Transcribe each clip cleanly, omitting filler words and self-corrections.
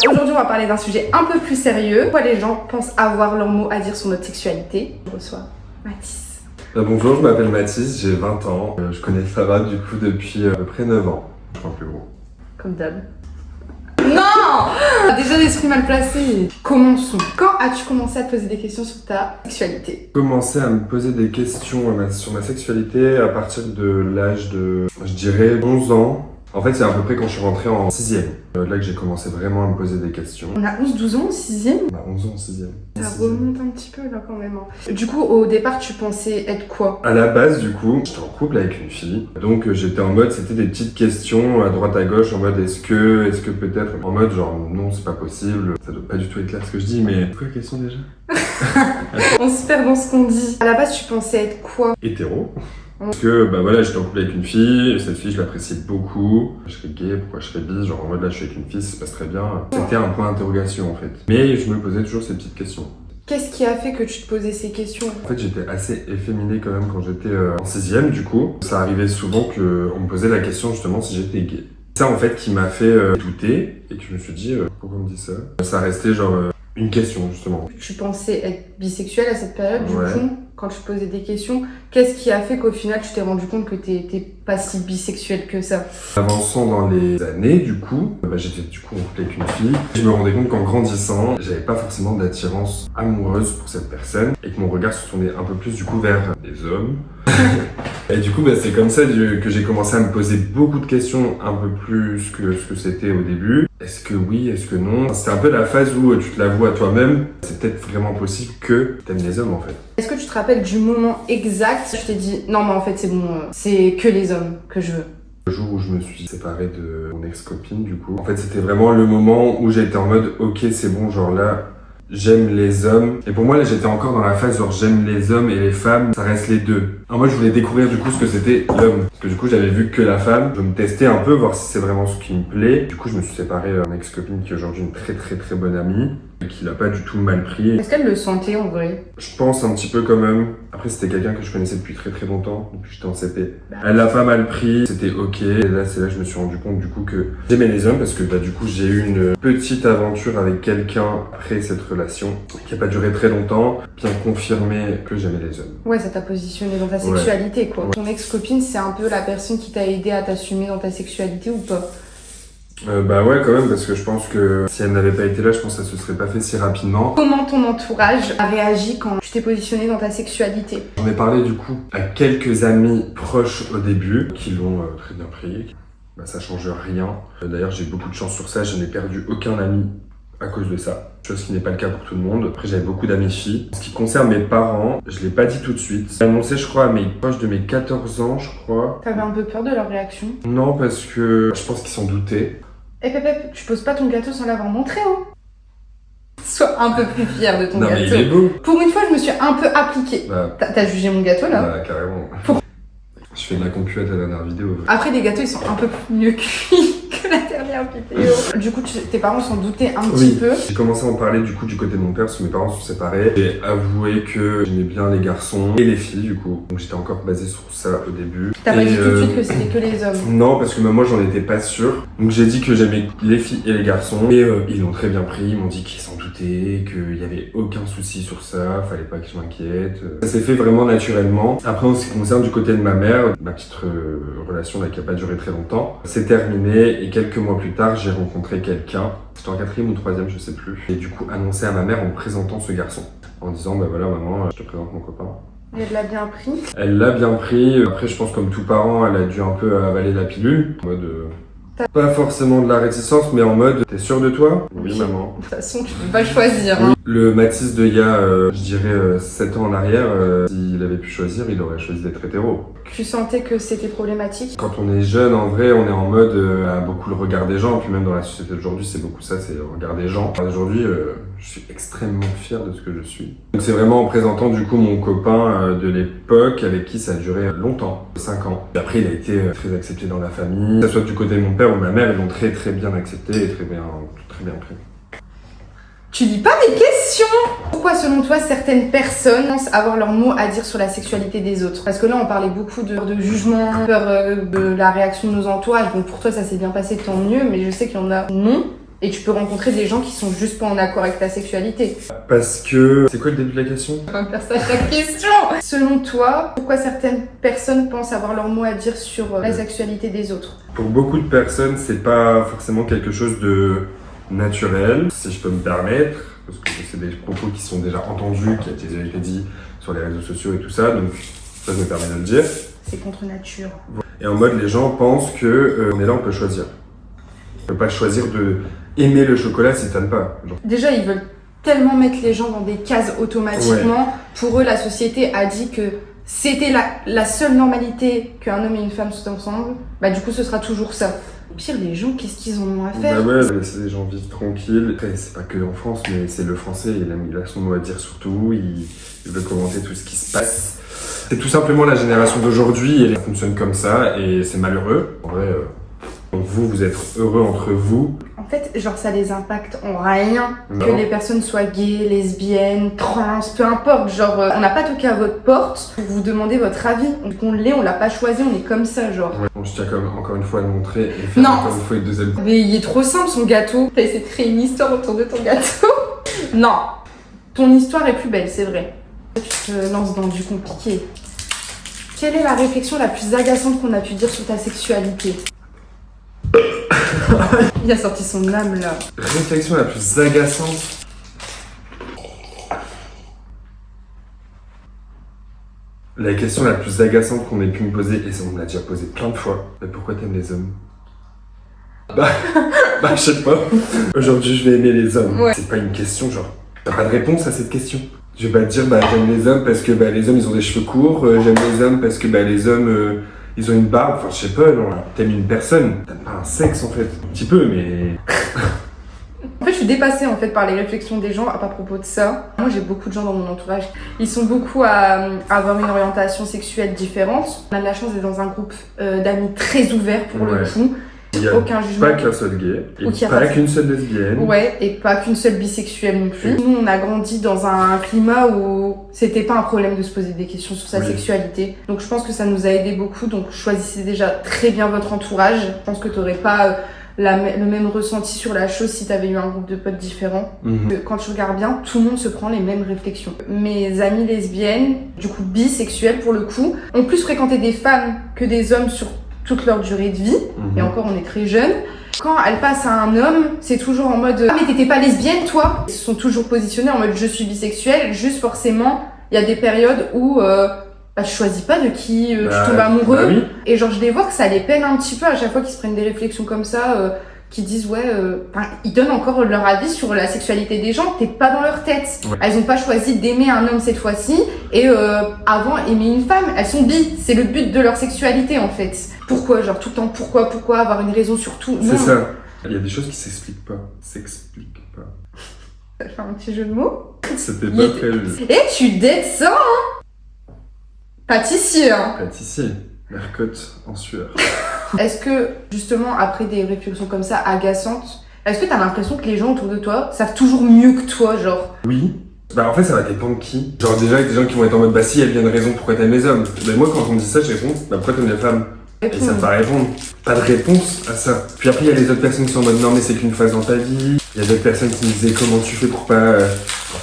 Alors aujourd'hui, on va parler d'un sujet un peu plus sérieux. Pourquoi les gens pensent avoir leur mot à dire sur notre sexualité? Je reçois Mathis. Bonjour, je m'appelle Mathis, j'ai 20 ans. Je connais Farah du coup depuis à peu près 9 ans. Je crois plus gros. Comme d'hab. Non! Déjà l'esprit mal placé. Commençons. Quand as-tu commencé à te poser des questions sur ta sexualité? J'ai commencé à me poser des questions sur ma sexualité à partir de l'âge de, je dirais, 11 ans. En fait, c'est à peu près quand je suis rentré en 6ème. Là que j'ai commencé vraiment à me poser des questions. On a 11-12 ans au 6ème? On a 11 ans en 6ème. Ça remonte un petit peu là quand même. Du coup, au départ, tu pensais être quoi? À la base, du coup, j'étais en couple avec une fille. Donc j'étais en mode, c'était des petites questions à droite à gauche, en mode est-ce que peut-être, en mode genre non, c'est pas possible. Ça doit pas du tout être clair ce que je dis, mais c'est quoi la question déjà? On se perd dans ce qu'on dit. À la base, tu pensais être quoi? Hétéro. Parce que bah voilà, j'étais en couple avec une fille, et cette fille je l'appréciais beaucoup. Je serais gay, pourquoi je serais bi, genre en mode là je suis avec une fille, ça se passe très bien. C'était un point d'interrogation en fait. Mais je me posais toujours ces petites questions. Qu'est-ce qui a fait que tu te posais ces questions? En fait j'étais assez efféminé quand même quand j'étais en 6ème du coup. Ça arrivait souvent qu'on me posait la question justement si j'étais gay. Ça en fait qui m'a fait douter et que je me suis dit pourquoi on me dit ça? Ça restait genre une question justement. Tu pensais être bisexuel à cette période, du Ouais. coup, quand tu posais des questions, qu'est-ce qui a fait qu'au final tu t'es rendu compte que t'es pas si bisexuel que ça? Avançant dans les années, du coup, j'étais du coup en couple avec une fille. Je me rendais compte qu'en grandissant, j'avais pas forcément d'attirance amoureuse pour cette personne et que mon regard se tournait un peu plus du coup vers les hommes. Et du coup, c'est comme ça que j'ai commencé à me poser beaucoup de questions, un peu plus que ce que c'était au début. Est-ce que oui, est-ce que non? C'est un peu la phase où tu te l'avoues à toi-même. C'est peut-être vraiment possible que t'aimes les hommes en fait. Est-ce que tu te rappelles du moment exact où je t'ai dit non mais en fait c'est bon, c'est que les hommes que je veux? Le jour où je me suis séparé de mon ex-copine, du coup. En fait, c'était vraiment le moment où j'étais en mode, ok, c'est bon, genre là, j'aime les hommes. Et pour moi, là, j'étais encore dans la phase genre j'aime les hommes et les femmes, ça reste les deux. En mode, je voulais découvrir du coup ce que c'était l'homme. Parce que du coup, j'avais vu que la femme. Je me testais un peu, voir si c'est vraiment ce qui me plaît. Du coup, je me suis séparé d'une ex-copine qui est aujourd'hui une très très très bonne amie. Et qui l'a pas du tout mal pris. Est-ce qu'elle le sentait en vrai? Je pense un petit peu quand même. Après, c'était quelqu'un que je connaissais depuis très très longtemps, depuis que j'étais en CP. Elle l'a pas mal pris, c'était ok. Et là, c'est là que je me suis rendu compte du coup que j'aimais les hommes parce que du coup, j'ai eu une petite aventure avec quelqu'un après cette relation qui a pas duré très longtemps, bien confirmé que j'aimais les hommes. Ouais, ça t'a positionné dans ta sexualité quoi. Ton ex-copine, c'est un peu la personne qui t'a aidé à t'assumer dans ta sexualité ou pas? Bah ouais quand même parce que je pense que si elle n'avait pas été là, je pense que ça se serait pas fait si rapidement. Comment ton entourage a réagi quand tu t'es positionné dans ta sexualité? J'en ai parlé du coup à quelques amis proches au début qui l'ont très bien pris. Ça change rien. D'ailleurs j'ai beaucoup de chance sur ça, je n'ai perdu aucun ami à cause de ça. Chose qui n'est pas le cas pour tout le monde. Après j'avais beaucoup d'amis filles. En ce qui concerne mes parents, je l'ai pas dit tout de suite. J'ai annoncé je crois à mes proches de mes 14 ans je crois. T'avais un peu peur de leur réaction? Non parce que je pense qu'ils s'en doutaient. Eh Pépé, tu poses pas ton gâteau sans l'avoir montré, hein? Sois un peu plus fier de ton Non gâteau. mais il est beau. Pour une fois, je me suis un peu appliquée. T'as jugé mon gâteau, là? Carrément. Je fais de la concu à ta dernière vidéo. Après, les gâteaux, ils sont un peu plus mieux cuits que la dernière vidéo. Du coup, tes parents s'en doutaient un petit peu. J'ai commencé à en parler du coup du côté de mon père parce que mes parents sont séparés. J'ai avoué que j'aimais bien les garçons et les filles du coup. Donc j'étais encore basé sur ça au début. T'as pas dit tout de suite que c'était que les hommes? Non, parce que moi j'en étais pas sûr. Donc j'ai dit que j'aimais les filles et les garçons. Et ils l'ont très bien pris, ils m'ont dit qu'ils s'en doutaient, qu'il y avait aucun souci sur ça, fallait pas que je m'inquiète. Ça s'est fait vraiment naturellement. Après en ce qui concerne du côté de ma mère, ma petite relation là qui a pas duré très longtemps, c'est terminé et quelques mois plus tard j'ai rencontré quelqu'un, c'était en 4ème ou 3ème je sais plus, et du coup annoncé à ma mère en me présentant ce garçon, en disant bah voilà maman je te présente mon copain. Et elle l'a bien pris? Elle l'a bien pris, après je pense comme tout parent elle a dû un peu avaler la pilule, en mode pas forcément de la réticence mais en mode t'es sûr de toi? Oui maman. De toute façon tu peux pas choisir. Oui. Le Mathis de il y a je dirais 7 ans en arrière, s'il avait pu choisir il aurait choisi d'être hétéro. Tu sentais que c'était problématique? Quand on est jeune, en vrai, on est en mode à beaucoup le regard des gens, puis même dans la société d'aujourd'hui, c'est beaucoup ça, c'est le regard des gens. Aujourd'hui, je suis extrêmement fier de ce que je suis. Donc c'est vraiment en présentant du coup mon copain de l'époque, avec qui ça a duré longtemps, 5 ans. Et après, il a été très accepté dans la famille, que ce soit du côté de mon père ou ma mère, ils l'ont très très bien accepté et très bien pris. Tu lis pas mes questions! Pourquoi selon toi certaines personnes pensent avoir leur mot à dire sur la sexualité des autres? Parce que là on parlait beaucoup de jugement, peur de la réaction de nos entourages, donc pour toi ça s'est bien passé, tant mieux, mais je sais qu'il y en a non. Et tu peux rencontrer des gens qui sont juste pas en accord avec ta sexualité. Parce que... C'est quoi le début de la question? On va faire ça à chaque question. Selon toi, pourquoi certaines personnes pensent avoir leur mot à dire sur la sexualité des autres? Pour beaucoup de personnes, c'est pas forcément quelque chose de naturel, si je peux me permettre, parce que c'est des propos qui sont déjà entendus, qui ont déjà été dit sur les réseaux sociaux et tout ça, donc ça je me permets de le dire. C'est contre nature. Et en mode, les gens pensent que on est là, on peut choisir. On peut pas choisir de aimer le chocolat si t'aimes pas. Genre. Déjà, ils veulent tellement mettre les gens dans des cases automatiquement. Ouais. Pour eux, la société a dit que c'était la seule normalité qu'un homme et une femme soient ensemble. Bah du coup, ce sera toujours ça. Au pire, les gens, qu'est-ce qu'ils en ont à faire? Bah ouais, laisser les gens vivre tranquilles. Après, c'est pas que en France, mais c'est le français, il a son mot à dire sur tout, il veut commenter tout ce qui se passe. C'est tout simplement la génération d'aujourd'hui, elle fonctionne comme ça, et c'est malheureux. En vrai, donc vous êtes heureux entre vous. En fait, genre ça les impacte en rien que les personnes soient gays, lesbiennes, trans, peu importe. Genre, on n'a pas toqué à votre porte pour vous demander votre avis. Donc on l'a pas choisi, on est comme ça, genre. Ouais, bon, je tiens quand même encore une fois à le montrer et faire encore une fois une deuxième. Mais il est trop simple son gâteau. T'as essayé de créer une histoire autour de ton gâteau. Non, ton histoire est plus belle, c'est vrai. Tu te lances dans du compliqué. Quelle est la réflexion la plus agaçante qu'on a pu dire sur ta sexualité? Il a sorti son âme là. Réflexion la plus agaçante. La question la plus agaçante qu'on ait pu me poser, et on me l'a déjà posé plein de fois, mais pourquoi t'aimes les hommes? Bah, je sais pas. Aujourd'hui, je vais aimer les hommes. Ouais. C'est pas une question, genre, t'as pas de réponse à cette question. Je vais pas te dire, j'aime les hommes parce que les hommes ils ont des cheveux courts, j'aime les hommes parce que les hommes ils ont une barbe, enfin je sais pas, non. T'aimes une personne, t'aimes pas un sexe en fait. Un petit peu, mais. En fait, je suis dépassée en fait par les réflexions des gens à propos de ça. Moi, j'ai beaucoup de gens dans mon entourage. Ils sont beaucoup à avoir une orientation sexuelle différente. On a de la chance d'être dans un groupe d'amis très ouvert pour le coup. Il n'y a aucun jugement. Pas qu'un seul gay, et pas qu'une seule lesbienne. Ouais, et pas qu'une seule bisexuelle non plus. Nous, on a grandi dans un climat où c'était pas un problème de se poser des questions sur sa sexualité. Donc je pense que ça nous a aidé beaucoup. Donc choisissez déjà très bien votre entourage. Je pense que t'aurais pas le même ressenti sur la chose si t'avais eu un groupe de potes différents. Quand tu regardes bien, tout le monde se prend les mêmes réflexions. Mes amies lesbiennes, du coup bisexuelles pour le coup, ont plus fréquenté des femmes que des hommes sur toute leur durée de vie, et encore on est très jeunes. Quand elles passent à un homme, c'est toujours en mode « Ah mais t'étais pas lesbienne toi ?» Ils se sont toujours positionnés en mode « Je suis bisexuelle », juste forcément, il y a des périodes où je choisis pas de qui tu tombes amoureux. Et genre je les vois que ça les peine un petit peu à chaque fois qu'ils se prennent des réflexions comme ça, qui disent ils donnent encore leur avis sur la sexualité des gens, t'es pas dans leur tête. Elles ont pas choisi d'aimer un homme cette fois-ci, et avant aimer une femme, elles sont bi, c'est le but de leur sexualité en fait. Pourquoi, genre tout le temps, pourquoi avoir une raison sur tout? C'est ça. Il y a des choses qui s'expliquent pas. Ça fait un petit jeu de mots. C'était pas prévu. Et tu dates ça, hein? Pâtissier, hein? Pâtissier. Mercotte en sueur. Est-ce que, justement, après des réflexions comme ça, agaçantes, est-ce que t'as l'impression que les gens autour de toi savent toujours mieux que toi, genre? Oui. En fait, ça va dépendre de qui. Genre, déjà, des gens qui vont être en mode, si, il y a bien une raison pourquoi t'aimes les hommes. Moi, quand on me dit ça, je réponds, pourquoi t'aimes les femmes? Et ça me paraît répondre. Pas de réponse à ça. Puis après, il y a les autres personnes qui sont en mode, non, mais c'est qu'une phase dans ta vie. Il y a d'autres personnes qui me disaient, comment tu fais pour pas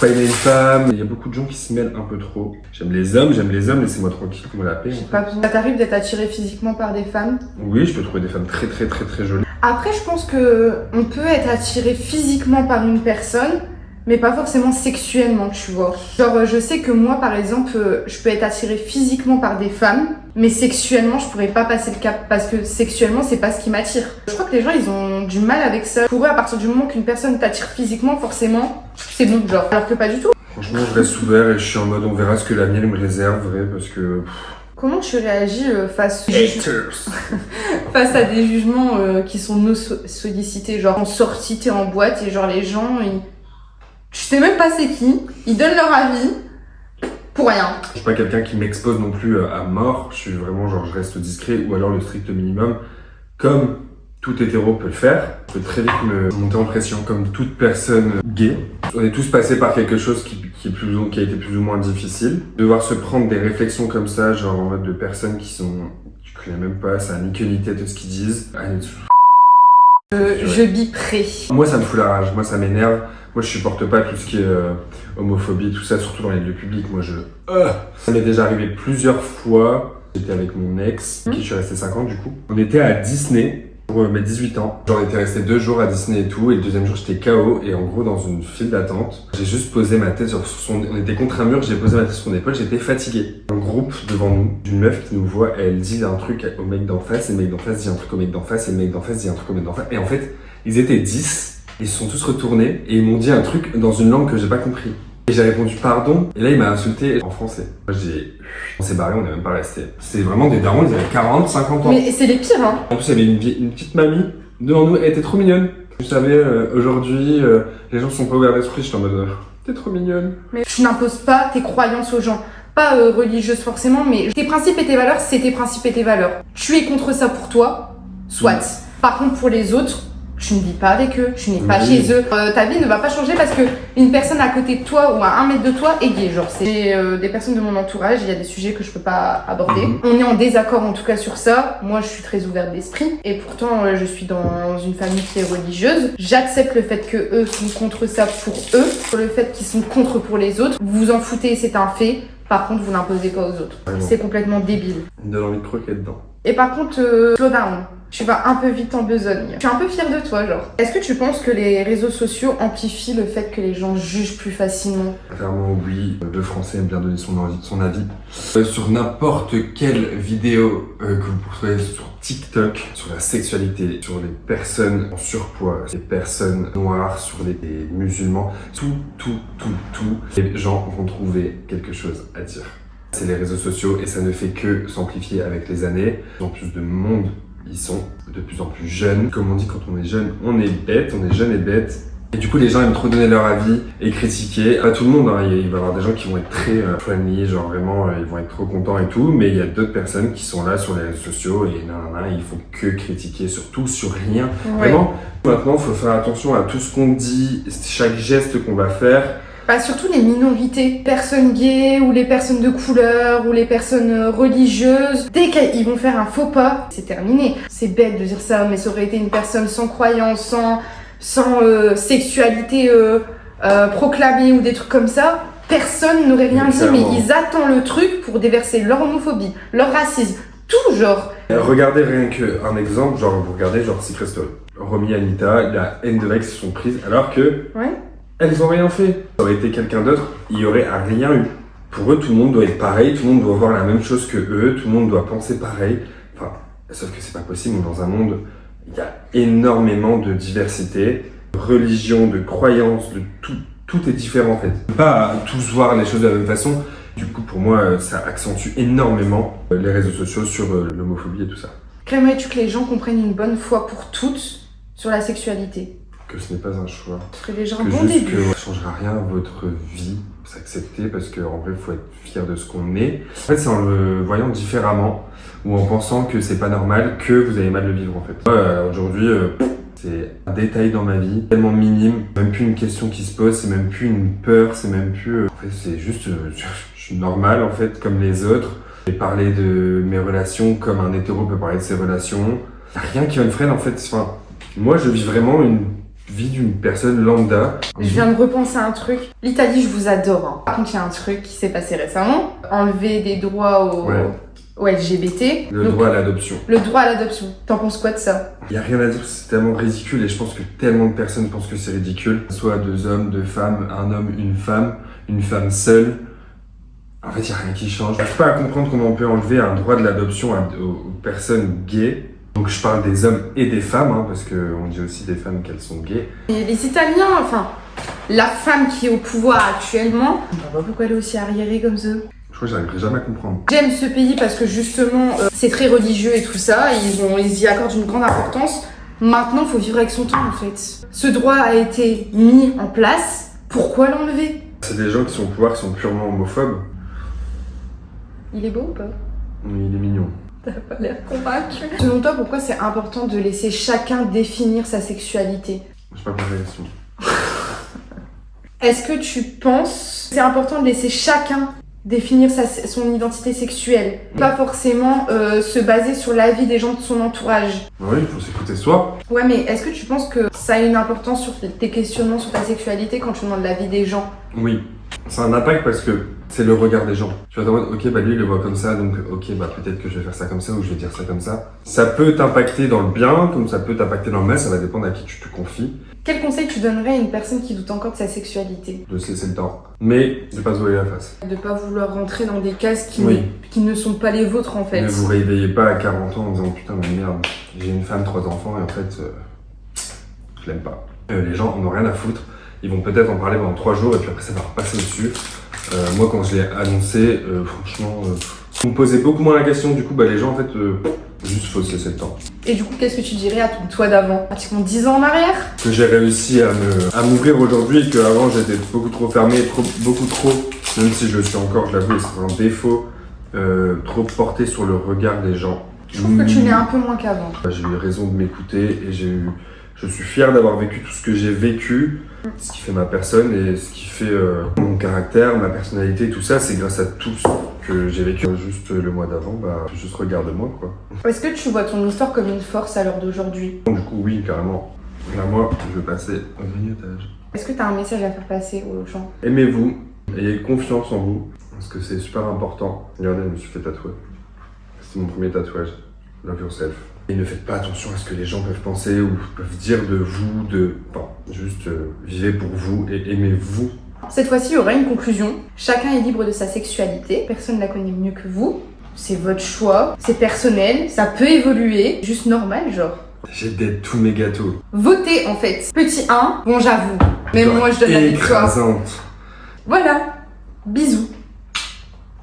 aimer une femme. Il y a beaucoup de gens qui se mêlent un peu trop. J'aime les hommes, laissez-moi tranquille, comment la paix. J'ai pas besoin. Ça t'arrive d'être attiré physiquement par des femmes? Oui, je peux trouver des femmes très très très très jolies. Après, je pense que on peut être attiré physiquement par une personne, mais pas forcément sexuellement, tu vois. Genre, je sais que moi, par exemple, je peux être attirée physiquement par des femmes, mais sexuellement, je pourrais pas passer le cap, parce que sexuellement, c'est pas ce qui m'attire. Je crois que les gens, ils ont du mal avec ça. Pour eux, à partir du moment qu'une personne t'attire physiquement, forcément, c'est bon, genre. Alors que pas du tout. Franchement, je reste ouvert et je suis en mode, on verra ce que l'avenir me réserve, vrai, parce que... Comment tu réagis face à des jugements qui sont non sollicités, genre en sortie, t'es en boîte, et genre les gens, tu sais même pas c'est qui, ils donnent leur avis pour rien. Je suis pas quelqu'un qui m'expose non plus à mort, je suis vraiment genre je reste discret ou alors le strict minimum, comme tout hétéro peut le faire. Je peux très vite me monter en pression comme toute personne gay. On est tous passés par quelque chose qui a été plus ou moins difficile. Devoir se prendre des réflexions comme ça, genre en mode de personnes qui sont, tu connais même pas, ça a ni queue ni tête de ce qu'ils disent. Je biperai. Moi, ça me fout la rage. Moi, ça m'énerve. Moi, je supporte pas tout ce qui est homophobie, tout ça, surtout dans les lieux publics. Moi, ça m'est déjà arrivé plusieurs fois. J'étais avec mon ex, qui je suis resté 5 ans du coup. On était à Disney pour mes 18 ans. J'en étais resté 2 jours à Disney et tout. Et le deuxième jour, j'étais KO. Et en gros, dans une file d'attente, j'ai juste posé ma tête sur son... On était contre un mur, j'ai posé ma tête sur son épaule, j'étais fatigué. Un groupe devant nous, d'une meuf qui nous voit, elle dit un truc au mec d'en face, et le mec d'en face dit un truc au mec d'en face, et le mec d'en face dit un truc au mec d'en face. Et en fait, ils étaient 10. Ils se sont tous retournés et ils m'ont dit un truc dans une langue que j'ai pas compris. Et j'ai répondu pardon, et là il m'a insulté en français. Moi on s'est barré, on n'est même pas resté. C'est vraiment des darons, ils avaient 40, 50 ans. Mais c'est les pires, hein. En plus, il y avait une petite mamie devant nous, elle était trop mignonne. Vous savez, aujourd'hui, les gens sont pas ouverts d'esprit, je suis en mode, t'es trop mignonne. Mais tu n'imposes pas tes croyances aux gens. Pas religieuses forcément, mais tes principes et tes valeurs, c'est tes principes et tes valeurs. Tu es contre ça pour toi, soit. Par contre, pour les autres, tu ne vis pas avec eux, tu n'es pas chez eux. Ta vie ne va pas changer parce que une personne à côté de toi ou à 1 mètre de toi est gay. Genre, c'est des personnes de mon entourage, il y a des sujets que je peux pas aborder. On est en désaccord en tout cas sur ça. Moi, je suis très ouverte d'esprit et pourtant, je suis dans une famille qui est religieuse. J'accepte le fait que eux sont contre ça pour eux, pour le fait qu'ils sont contre pour les autres. Vous vous en foutez, c'est un fait. Par contre, vous n'imposez pas aux autres. C'est complètement débile. Il me donne envie de croquer dedans. Et par contre, slow down. Tu vas un peu vite en besogne. Je suis un peu fière de toi, genre. Est-ce que tu penses que les réseaux sociaux amplifient le fait que les gens jugent plus facilement? Clairement oui, le français aime bien donner son avis. Sur n'importe quelle vidéo que vous trouvez sur TikTok, sur la sexualité, sur les personnes en surpoids, les personnes noires, sur les musulmans, tout, les gens vont trouver quelque chose à dire. C'est les réseaux sociaux et ça ne fait que s'amplifier avec les années. De plus en plus de monde, ils sont de plus en plus jeunes. Comme on dit, quand on est jeune, on est bête, on est jeune et bête. Et du coup, les gens aiment trop donner leur avis et critiquer. Pas tout le monde, hein. Il va y avoir des gens qui vont être très friendly, genre vraiment, ils vont être trop contents et tout. Mais il y a d'autres personnes qui sont là sur les réseaux sociaux et il faut que critiquer sur tout, sur rien. Ouais. Vraiment, maintenant, il faut faire attention à tout ce qu'on dit, chaque geste qu'on va faire. Bah, surtout les minorités, personnes gays ou les personnes de couleur ou les personnes religieuses. Dès qu'ils vont faire un faux pas, c'est terminé. C'est bête de dire ça, mais ça aurait été une personne sans croyance, sans sexualité proclamée ou des trucs comme ça. Personne n'aurait rien dit, mais ils attendent le truc pour déverser leur homophobie, leur racisme, tout genre. Regardez rien qu'un exemple, genre vous regardez genre Secret Story. Romy et Anita, la haine de Lex se sont prises alors que... Ouais. Elles ont rien fait. Ça aurait été quelqu'un d'autre, il y aurait rien eu. Pour eux, tout le monde doit être pareil, tout le monde doit voir la même chose que eux, tout le monde doit penser pareil. Enfin, sauf que c'est pas possible, dans un monde, il y a énormément de diversité, de religion, de croyances, de tout est différent en fait. On peut pas tous voir les choses de la même façon. Du coup, pour moi, ça accentue énormément les réseaux sociaux sur l'homophobie et tout ça. Qu'aimerais-tu que les gens comprennent une bonne fois pour toutes sur la sexualité? Que ce n'est pas un choix. Ce serait déjà un bon début. Que ça ne changera rien à votre vie, s'accepter parce qu'en vrai, il faut être fier de ce qu'on est. En fait, c'est en le voyant différemment ou en pensant que c'est pas normal que vous allez mal le vivre en fait. Aujourd'hui, c'est un détail dans ma vie, tellement minime, même plus une question qui se pose, c'est même plus une peur, c'est même plus... En fait, c'est juste, je suis normal en fait, comme les autres. J'ai parlé de mes relations comme un hétéro peut parler de ses relations. Il n'y a rien qui va me freiner en fait. Enfin, moi, je vis vraiment une vie d'une personne lambda. Je viens de repenser à un truc. L'Italie, je vous adore. Hein. Par contre, il y a un truc qui s'est passé récemment. Enlever des droits aux LGBT. Le droit à l'adoption. Le droit à l'adoption. T'en penses quoi de ça? Il n'y a rien à dire, c'est tellement ridicule et je pense que tellement de personnes pensent que c'est ridicule. Soit 2 hommes, 2 femmes, un homme, une femme seule. En fait, il n'y a rien qui change. Je n'arrive pas à comprendre comment on peut enlever un droit de l'adoption aux personnes gays. Donc je parle des hommes et des femmes, hein, parce qu'on dit aussi des femmes qu'elles sont gays. Et les Italiens, enfin, la femme qui est au pouvoir actuellement, je ne vois pas pourquoi elle est aussi arriérée comme ça. Je crois que j'arriverai jamais à comprendre. J'aime ce pays parce que justement, c'est très religieux et tout ça, ils y accordent une grande importance. Maintenant, il faut vivre avec son temps en fait. Ce droit a été mis en place, pourquoi l'enlever? C'est des gens qui sont au pouvoir qui sont purement homophobes. Il est beau ou pas? Oui, il est mignon. T'as pas l'air convaincu. Selon toi, pourquoi c'est important de laisser chacun définir sa sexualité? Je sais pas poser la question. Est-ce que tu penses que c'est important de laisser chacun définir son identité sexuelle. Pas forcément se baser sur l'avis des gens de son entourage. Oui, il faut s'écouter soi. Ouais, mais est-ce que tu penses que ça a une importance sur tes questionnements sur ta sexualité quand tu demandes l'avis des gens? Oui, ça a un impact parce que c'est le regard des gens. Tu vas te dire, ok, bah lui il le voit comme ça, donc ok, bah peut-être que je vais faire ça comme ça ou je vais dire ça comme ça. Ça peut t'impacter dans le bien, comme ça peut t'impacter dans le mal, ça va dépendre à qui tu te confies. Quel conseil tu donnerais à une personne qui doute encore de sa sexualité? De se laisser le temps, mais de pas se voiler la face. De pas vouloir rentrer dans des cases Oui. qui ne sont pas les vôtres en fait. Ne vous réveillez pas à 40 ans en disant putain mais merde, j'ai une femme, 3 enfants et en fait je l'aime pas. Les gens en ont rien à foutre, ils vont peut-être en parler pendant 3 jours et puis après ça va repasser au-dessus. Moi quand je l'ai annoncé, franchement, on me posait beaucoup moins la question, du coup bah les gens en fait, juste faut se laisser le temps. Et du coup qu'est-ce que tu dirais à ton toi d'avant? Pratiquement 10 ans en arrière? Que j'ai réussi à m'ouvrir aujourd'hui et qu'avant j'étais beaucoup trop fermé, beaucoup trop, même si je le suis encore, je l'avoue, c'est un défaut, trop porté sur le regard des gens. Je trouve que tu l'es un peu moins qu'avant. J'ai eu raison de m'écouter et je suis fier d'avoir vécu tout ce que j'ai vécu, ce qui fait ma personne et ce qui fait mon caractère, ma personnalité, tout ça, c'est grâce à tout ce que j'ai vécu. Juste le mois d'avant, bah, juste regarde-moi quoi. Est-ce que tu vois ton histoire comme une force à l'heure d'aujourd'hui? Du coup, oui, carrément. Là, moi, je vais passer au grignotage. Est-ce que tu as un message à faire passer aux gens? Aimez-vous, ayez confiance en vous, parce que c'est super important. Regardez, je me suis fait tatouer. C'est mon premier tatouage. Love yourself. Et ne faites pas attention à ce que les gens peuvent penser ou peuvent dire de vous, Enfin, juste vivez pour vous et aimez-vous. Cette fois-ci, il y aura une conclusion. Chacun est libre de sa sexualité. Personne ne la connaît mieux que vous. C'est votre choix, c'est personnel, ça peut évoluer, juste normal, genre. J'ai d'être tous mes gâteaux. Votez en fait. Petit 1, bon j'avoue, même moi je donne la victoire. Écrasante. Voilà, bisous.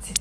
C'est